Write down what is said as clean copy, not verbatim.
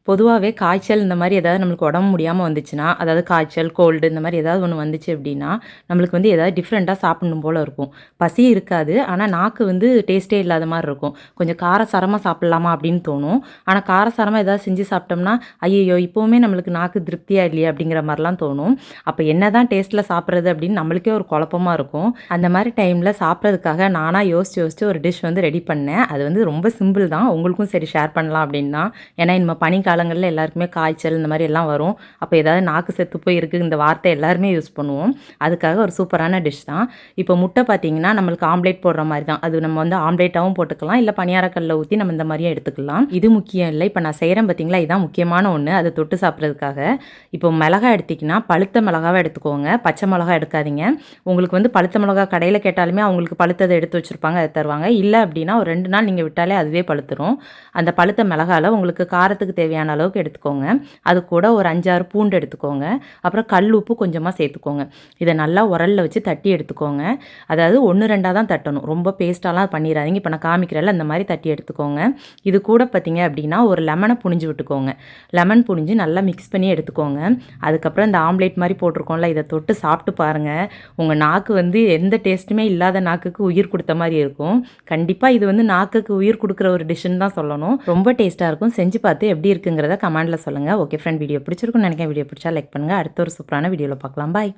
பொதுவாகவே காய்ச்சல் இந்த மாதிரி ஏதாவது நம்மளுக்கு உடம்பு முடியாமல் வந்துச்சுன்னா, அதாவது காய்ச்சல், கோல்டு இந்த மாதிரி ஏதாவது ஒன்று வந்துச்சு அப்படின்னா, நம்மளுக்கு வந்து ஏதாவது டிஃப்ரெண்ட்டாக சாப்பிடணும் போல இருக்கும். பசி இருக்காது, ஆனால் நாக்கு வந்து டேஸ்ட்டே இல்லாத மாதிரி இருக்கும். கொஞ்சம் காரசாரமாக சாப்பிட்லாமா அப்படின்னு தோணும். ஆனால் காரசாரமாக ஏதாவது செஞ்சு சாப்பிட்டோம்னா, ஐயையோ! இப்போவுமே நம்மளுக்கு நாக்கு திருப்தியா இல்லையே அப்படிங்கிற மாதிரிலாம் தோணும். அப்போ என்னதான் டேஸ்ட்டில் சாப்பிட்றது அப்படின்னு நம்மளுக்கே ஒரு குழப்பமா இருக்கும். அந்த மாதிரி டைமில் சாப்பிட்றதுக்காக நானாக யோசிச்சு யோசிச்சு ஒரு டிஷ் வந்து ரெடி பண்ணேன். அது வந்து ரொம்ப சிம்பிள் தான். உங்களுக்கும் சரி ஷேர் பண்ணலாம் அப்படின்னு தான். ஏன்னா நம்ம பனிக்காலங்களில் எல்லாருக்குமே காய்ச்சல் இந்த மாதிரி எல்லாம் வரும். அப்போ ஏதாவது நாக்கு செத்து போய் இருக்குது இந்த வார்த்தை எல்லாருமே யூஸ் பண்ணுவோம். அதுக்காக ஒரு சூப்பரான டிஷ் தான். இப்போ முட்டை பார்த்தீங்கன்னா நம்மளுக்கு ஆம்லேட் போடுற மாதிரி தான். அது நம்ம வந்து ஆம்லேட்டாகவும் போட்டுக்கலாம், இல்லை பனியாரக்கல்லில் ஊற்றி நம்ம இந்த மாதிரியும் எடுத்துக்கலாம். இது முக்கியம் இல்லை. இப்போ நான் செய்கிறேன் பார்த்தீங்களா, இதுதான் முக்கியமான ஒன்று. அதை தொட்டு சாப்பிட்றதுக்காக இப்போ மிளகாய் எடுத்திங்கன்னா பழுத்த மிளகாவை எடுத்துக்கோங்க, பச்சை மிளகா எடுக்காதீங்க. உங்களுக்கு வந்து பழுத்த மிளகா கடையில் கேட்டாலுமே அவங்களுக்கு பழுத்ததை எடுத்து வச்சுருப்பாங்க, அதை தருவாங்க. இல்லை அப்படின்னா ஒரு 2 நாள் நீங்கள் விட்டாலே அதுவே பழுத்துரும். அந்த பழுத்த மிளகாவில் உங்களுக்கு காரத்துக்கு தேவையான அளவுக்கு எடுத்துக்கோங்க. அது கூட ஒரு 5, 6 பூண்டு எடுத்துக்கோங்க. அப்புறம் கல் உப்பு கொஞ்சமாக சேர்த்துக்கோங்க. இதை நல்லா உரலில் வச்சு தட்டி எடுத்துக்கோங்க. அதாவது 1, 2 தான் தட்டணும், ரொம்ப பேஸ்ட்டாலாம் பண்ணிடாதீங்க. இப்போ நான் காமிக்கிறேன்ல அந்த மாதிரி தட்டி எடுத்துக்கோங்க. இது கூட பார்த்தீங்க அப்படின்னா ஒரு லெமனை புழிஞ்சு விட்டுக்கோங்க. லெமன் புழிஞ்சு நல்லா மிக்ஸ் பண்ணி எடுத்துக்கோங்க. அதுக்கப்புறம் இந்த ஆம்லேட் மாதிரி போட்டிருக்கோம்ல, இதை தொட்டு சாப்பிட்டு பாருங்கள். உங்கள் நாக்கு வந்து எந்த டேஸ்ட்டுமே இல்லாத நாக்குக்கு உயிர் கொடுத்த மாதிரி இருக்கும். கண்டிப்பாக இது வந்து நாக்குக்கு உயிர் கொடுக்குற ஒரு டிஷ்ஷுன்னு தான் சொல்லணும். ரொம்ப டேஸ்ட்டாக இருக்கும். செஞ்சு பார்த்து எப்படி இருக்குங்கிறத கமெண்ட்டில் சொல்லுங்கள். ஓகே ஃப்ரெண்ட், வீடியோ பிடிச்சிருக்குன்னு நினைக்கிறேன். வீடியோ பிடிச்சா லைக் பண்ணுங்கள். அடுத்த ஒரு சூப்பரான வீடியோவில் பார்க்கலாம். பாய்.